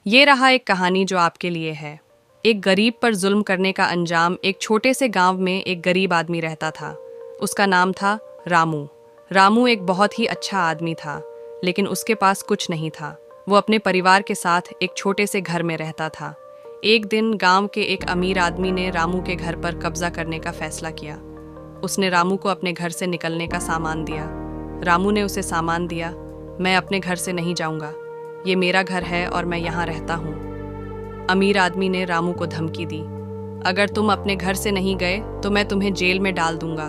ये रहा एक कहानी जो आपके लिए है। एक गरीब पर जुल्म करने का अंजाम। एक छोटे से गांव में एक गरीब आदमी रहता था। उसका नाम था रामू। रामू एक बहुत ही अच्छा आदमी था, लेकिन उसके पास कुछ नहीं था। वो अपने परिवार के साथ एक छोटे से घर में रहता था। एक दिन गांव के एक अमीर आदमी ने रामू के घर पर कब्जा करने का फैसला किया। उसने रामू को अपने घर से निकलने का सामान दिया। रामू ने उसे सामान दिया। मैं अपने घर से नहीं जाऊंगा, ये मेरा घर है और मैं यहाँ रहता हूँ। अमीर आदमी ने रामू को धमकी दी, अगर तुम अपने घर से नहीं गए तो मैं तुम्हें जेल में डाल दूंगा।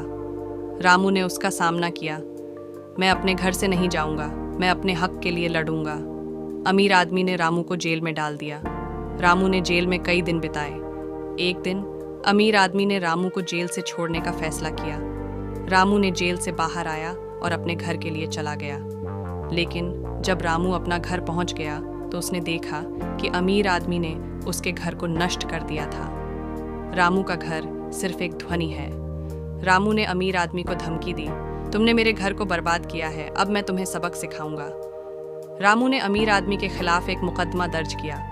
रामू ने उसका सामना किया, मैं अपने घर से नहीं जाऊंगा, मैं अपने हक के लिए लड़ूंगा। अमीर आदमी ने रामू को जेल में डाल दिया। रामू ने जेल में कई दिन बिताए। एक दिन अमीर आदमी ने रामू को जेल से छोड़ने का फैसला किया। रामू ने जेल से बाहर आया और अपने घर के लिए चला गया। लेकिन जब रामू अपना घर पहुंच गया तो उसने देखा कि अमीर आदमी ने उसके घर को नष्ट कर दिया था। रामू का घर सिर्फ एक ध्वनि है। रामू ने अमीर आदमी को धमकी दी, तुमने मेरे घर को बर्बाद किया है, अब मैं तुम्हें सबक सिखाऊंगा। रामू ने अमीर आदमी के खिलाफ एक मुकदमा दर्ज किया।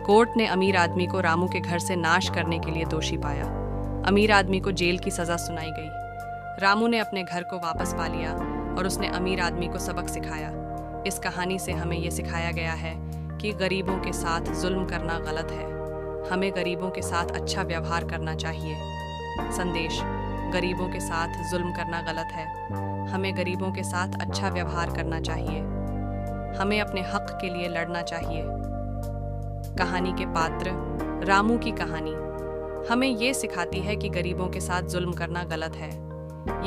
कोर्ट ने अमीर आदमी को रामू के घर से नाश करने के लिए दोषी पाया। अमीर आदमी को जेल की सजा सुनाई गई। रामू ने अपने घर को वापस पा लिया और उसने अमीर आदमी को सबक सिखाया। इस कहानी से हमें ये सिखाया गया है कि गरीबों के साथ जुल्म करना गलत है। हमें गरीबों के साथ अच्छा व्यवहार करना चाहिए। संदेश: गरीबों के साथ जुल्म करना गलत है। हमें गरीबों के साथ अच्छा व्यवहार करना चाहिए। हमें अपने हक के लिए लड़ना चाहिए। कहानी के पात्र: रामू की कहानी हमें ये सिखाती है कि गरीबों के साथ जुल्म करना गलत है।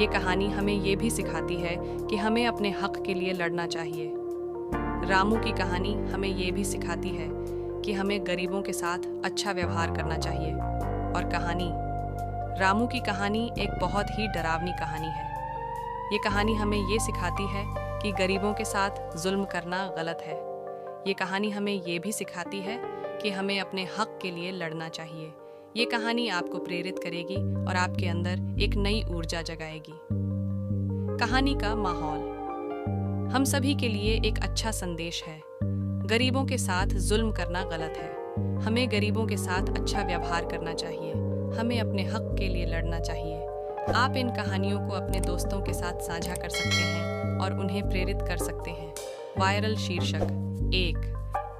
ये कहानी हमें ये भी सिखाती है कि हमें अपने हक के लिए लड़ना चाहिए। रामू की कहानी हमें ये भी सिखाती है कि हमें गरीबों के साथ अच्छा व्यवहार करना चाहिए। और कहानी रामू की कहानी एक बहुत ही डरावनी कहानी है। ये कहानी हमें ये सिखाती है कि गरीबों के साथ जुल्म करना गलत है। ये कहानी हमें ये भी सिखाती है कि हमें अपने हक के लिए लड़ना चाहिए। ये कहानी आपको प्रेरित करेगी और आपके अंदर एक नई ऊर्जा जगाएगी। कहानी का माहौल हम सभी के लिए एक अच्छा संदेश है। गरीबों के साथ जुल्म करना गलत है। हमें गरीबों के साथ अच्छा व्यवहार करना चाहिए। हमें अपने हक के लिए लड़ना चाहिए। आप इन कहानियों को अपने दोस्तों के साथ साझा कर सकते हैं और उन्हें प्रेरित कर सकते हैं। वायरल शीर्षक: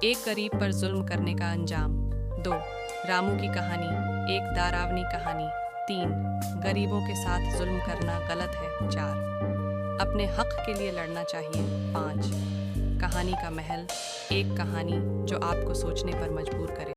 एक गरीब पर जुल्म करने का अंजाम। 2 रामू की कहानी एक डरावनी कहानी। 3 गरीबों के साथ जुल्म करना गलत है। 4 अपने हक के लिए लड़ना चाहिए। 5 कहानी का महल एक कहानी जो आपको सोचने पर मजबूर करे।